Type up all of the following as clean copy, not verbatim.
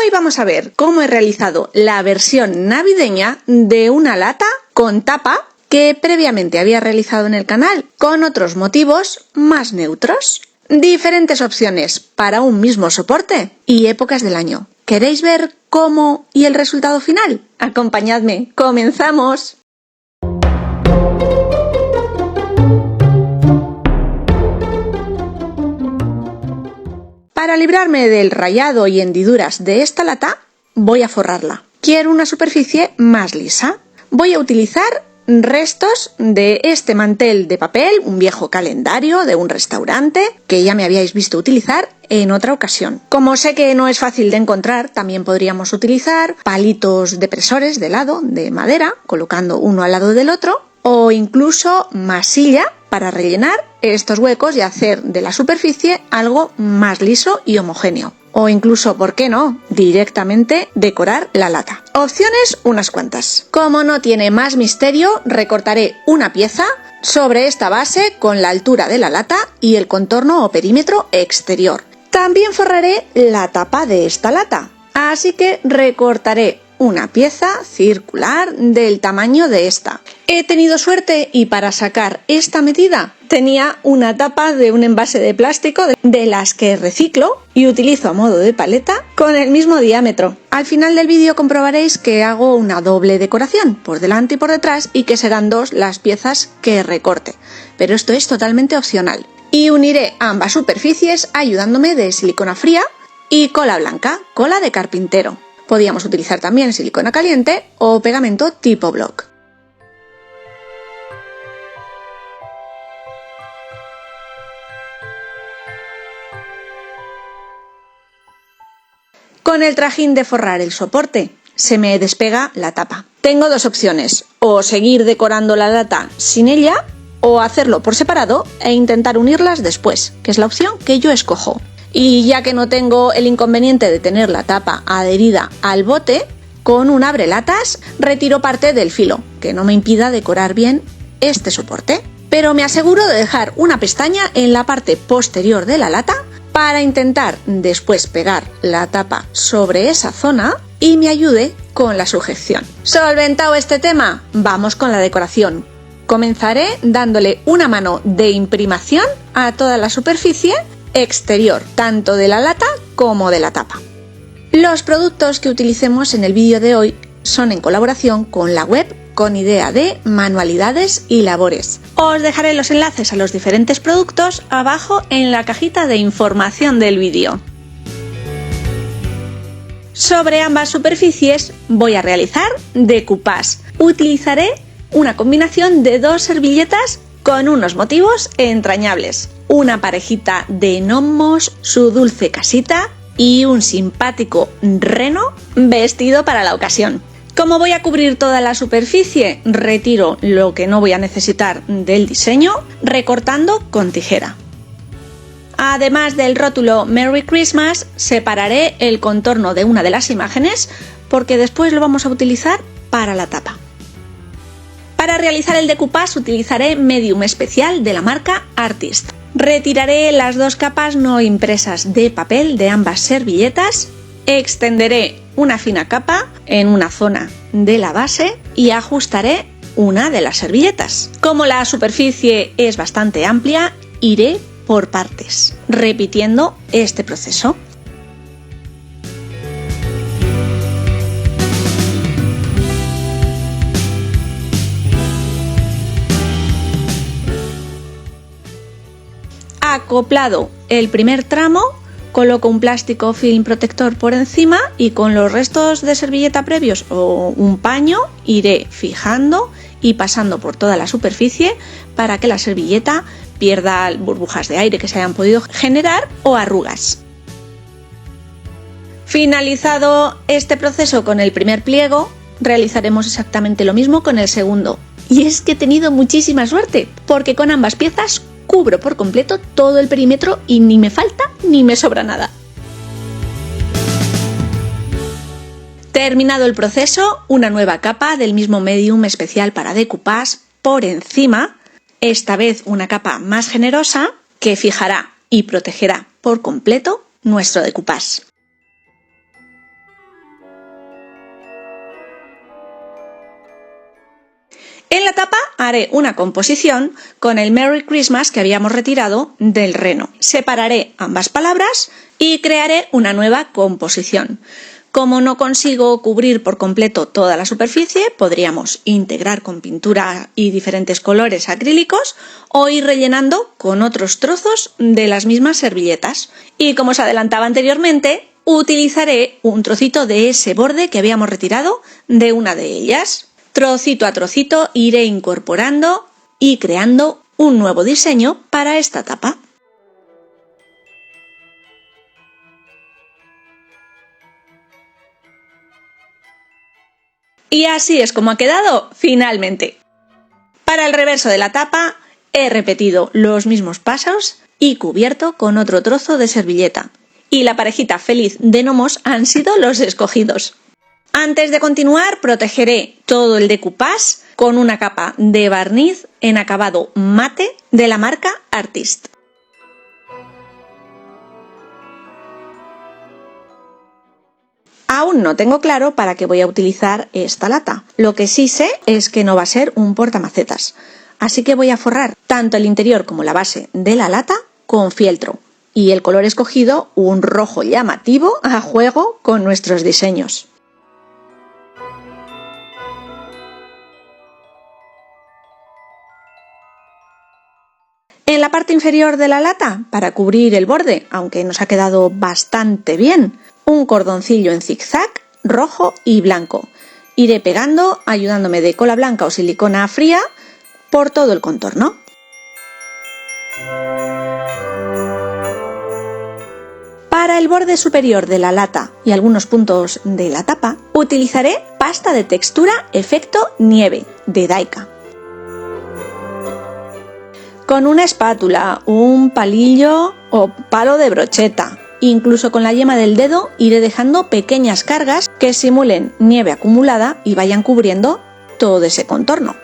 Hoy vamos a ver cómo he realizado la versión navideña de una lata con tapa que previamente había realizado en el canal con otros motivos más neutros. Diferentes opciones para un mismo soporte y épocas del año. ¿Queréis ver cómo y el resultado final? Acompañadme, ¡comenzamos! Para librarme del rayado y hendiduras de esta lata, voy a forrarla. Quiero una superficie más lisa. Voy a utilizar restos de este mantel de papel, un viejo calendario de un restaurante que ya me habíais visto utilizar en otra ocasión. Como sé que no es fácil de encontrar, también podríamos utilizar palitos depresores de helado de madera, colocando uno al lado del otro, o incluso masilla para rellenar estos huecos y hacer de la superficie algo más liso y homogéneo. O incluso, ¿por qué no?, directamente decorar la lata. Opciones unas cuantas. Como no tiene más misterio, recortaré una pieza sobre esta base con la altura de la lata y el contorno o perímetro exterior. También forraré la tapa de esta lata, así que recortaré una pieza circular del tamaño de esta. He tenido suerte y para sacar esta medida tenía una tapa de un envase de plástico de las que reciclo y utilizo a modo de paleta con el mismo diámetro. Al final del vídeo comprobaréis que hago una doble decoración por delante y por detrás y que serán dos las piezas que recorte, pero esto es totalmente opcional. Y uniré ambas superficies ayudándome de silicona fría y cola blanca, cola de carpintero. Podíamos utilizar también silicona caliente o pegamento tipo block. Con el trajín de forrar el soporte se me despega la tapa. Tengo dos opciones, o seguir decorando la lata sin ella o hacerlo por separado e intentar unirlas después, que es la opción que yo escojo. Y ya que no tengo el inconveniente de tener la tapa adherida al bote, con un abrelatas retiro parte del filo, que no me impida decorar bien este soporte. Pero me aseguro de dejar una pestaña en la parte posterior de la lata para intentar después pegar la tapa sobre esa zona y me ayude con la sujeción. Solventado este tema, vamos con la decoración. Comenzaré dándole una mano de imprimación a toda la superficie exterior, tanto de la lata como de la tapa. Los productos que utilicemos en el vídeo de hoy son en colaboración con la web Con Idea de Manualidades y Labores. Os dejaré los enlaces a los diferentes productos abajo en la cajita de información del vídeo. Sobre ambas superficies voy a realizar decoupage. Utilizaré una combinación de dos servilletas con unos motivos entrañables. Una parejita de gnomos, su dulce casita y un simpático reno vestido para la ocasión. Como voy a cubrir toda la superficie, retiro lo que no voy a necesitar del diseño, recortando con tijera. Además del rótulo Merry Christmas, separaré el contorno de una de las imágenes porque después lo vamos a utilizar para la tapa. Para realizar el decoupage utilizaré medium especial de la marca Artist. Retiraré las dos capas no impresas de papel de ambas servilletas, extenderé una fina capa en una zona de la base y ajustaré una de las servilletas. Como la superficie es bastante amplia, iré por partes, repitiendo este proceso. Acoplado el primer tramo, coloco un plástico film protector por encima y con los restos de servilleta previos o un paño iré fijando y pasando por toda la superficie para que la servilleta pierda burbujas de aire que se hayan podido generar o arrugas. Finalizado este proceso con el primer pliego, realizaremos exactamente lo mismo con el segundo. Y es que he tenido muchísima suerte, porque con ambas piezas cubro por completo todo el perímetro y ni me falta ni me sobra nada. Terminado el proceso, una nueva capa del mismo medium especial para decoupage por encima, esta vez una capa más generosa que fijará y protegerá por completo nuestro decoupage. En la tapa haré una composición con el Merry Christmas que habíamos retirado del reno. Separaré ambas palabras y crearé una nueva composición. Como no consigo cubrir por completo toda la superficie, podríamos integrar con pintura y diferentes colores acrílicos o ir rellenando con otros trozos de las mismas servilletas. Y como os adelantaba anteriormente, utilizaré un trocito de ese borde que habíamos retirado de una de ellas. Trocito a trocito iré incorporando y creando un nuevo diseño para esta tapa. Y así es como ha quedado finalmente. Para el reverso de la tapa he repetido los mismos pasos y cubierto con otro trozo de servilleta. Y la parejita feliz de gnomos han sido los escogidos. Antes de continuar, protegeré todo el decoupage con una capa de barniz en acabado mate de la marca Artist. Aún no tengo claro para qué voy a utilizar esta lata. Lo que sí sé es que no va a ser un portamacetas. Así que voy a forrar tanto el interior como la base de la lata con fieltro. Y el color escogido, un rojo llamativo a juego con nuestros diseños. En la parte inferior de la lata, para cubrir el borde, aunque nos ha quedado bastante bien, un cordoncillo en zigzag rojo y blanco. Iré pegando, ayudándome de cola blanca o silicona fría, por todo el contorno. Para el borde superior de la lata y algunos puntos de la tapa, utilizaré pasta de textura efecto nieve de Daika. Con una espátula, un palillo o palo de brocheta, incluso con la yema del dedo, iré dejando pequeñas cargas que simulen nieve acumulada y vayan cubriendo todo ese contorno.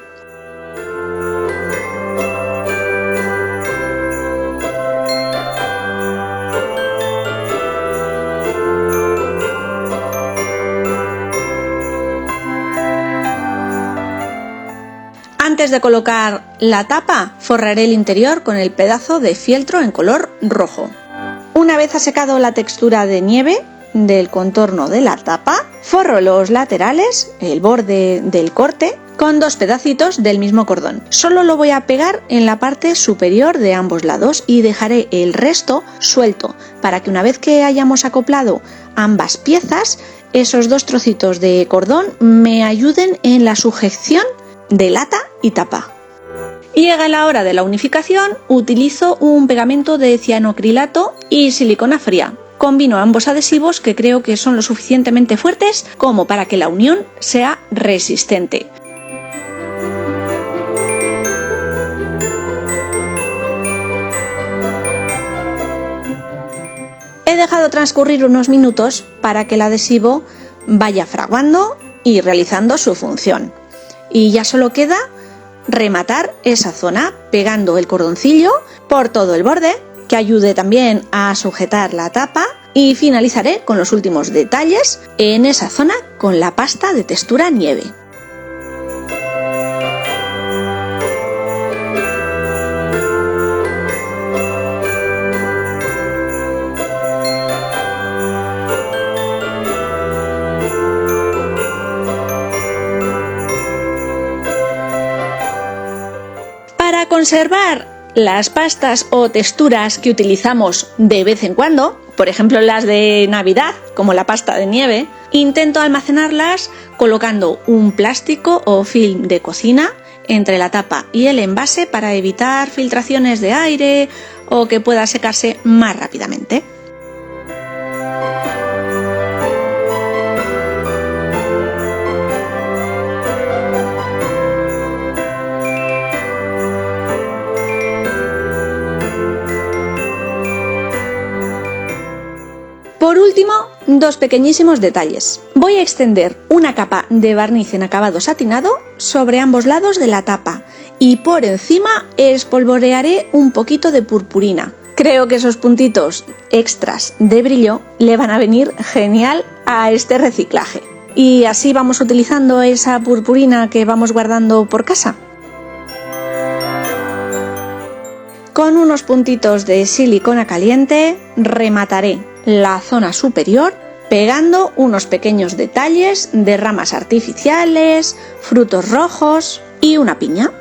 Antes de colocar la tapa, forraré el interior con el pedazo de fieltro en color rojo. Una vez ha secado la textura de nieve del contorno de la tapa, forro los laterales, el borde del corte, con dos pedacitos del mismo cordón. Solo lo voy a pegar en la parte superior de ambos lados y dejaré el resto suelto para que una vez que hayamos acoplado ambas piezas, esos dos trocitos de cordón me ayuden en la sujeción de lata y tapa. Llega la hora de la unificación, utilizo un pegamento de cianocrilato y silicona fría. Combino ambos adhesivos que creo que son lo suficientemente fuertes como para que la unión sea resistente. He dejado transcurrir unos minutos para que el adhesivo vaya fraguando y realizando su función. Y ya solo queda rematar esa zona pegando el cordoncillo por todo el borde que ayude también a sujetar la tapa y finalizaré con los últimos detalles en esa zona con la pasta de textura nieve. Para conservar las pastas o texturas que utilizamos de vez en cuando, por ejemplo las de Navidad, como la pasta de nieve, intento almacenarlas colocando un plástico o film de cocina entre la tapa y el envase para evitar filtraciones de aire o que pueda secarse más rápidamente. Por último, dos pequeñísimos detalles. Voy a extender una capa de barniz en acabado satinado sobre ambos lados de la tapa y por encima espolvorearé un poquito de purpurina. Creo que esos puntitos extras de brillo le van a venir genial a este reciclaje. Y así vamos utilizando esa purpurina que vamos guardando por casa. Con unos puntitos de silicona caliente remataré la zona superior pegando unos pequeños detalles de ramas artificiales, frutos rojos y una piña.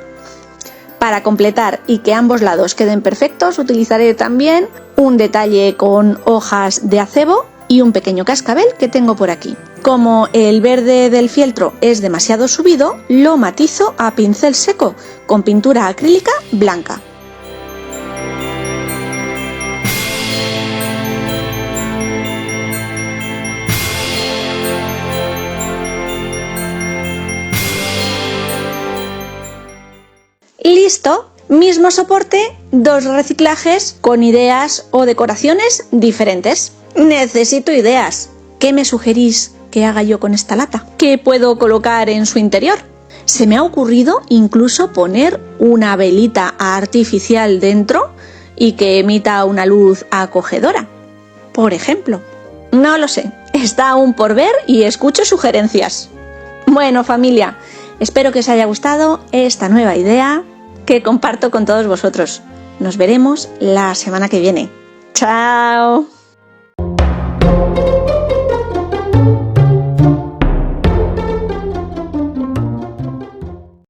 Para completar y que ambos lados queden perfectos, utilizaré también un detalle con hojas de acebo y un pequeño cascabel que tengo por aquí. Como el verde del fieltro es demasiado subido, lo matizo a pincel seco con pintura acrílica blanca. Listo, mismo soporte, dos reciclajes con ideas o decoraciones diferentes. Necesito ideas. ¿Qué me sugerís que haga yo con esta lata? ¿Qué puedo colocar en su interior? Se me ha ocurrido incluso poner una velita artificial dentro y que emita una luz acogedora, por ejemplo. No lo sé, está aún por ver y escucho sugerencias. Bueno, familia, espero que os haya gustado esta nueva idea que comparto con todos vosotros. Nos veremos la semana que viene. ¡Chao!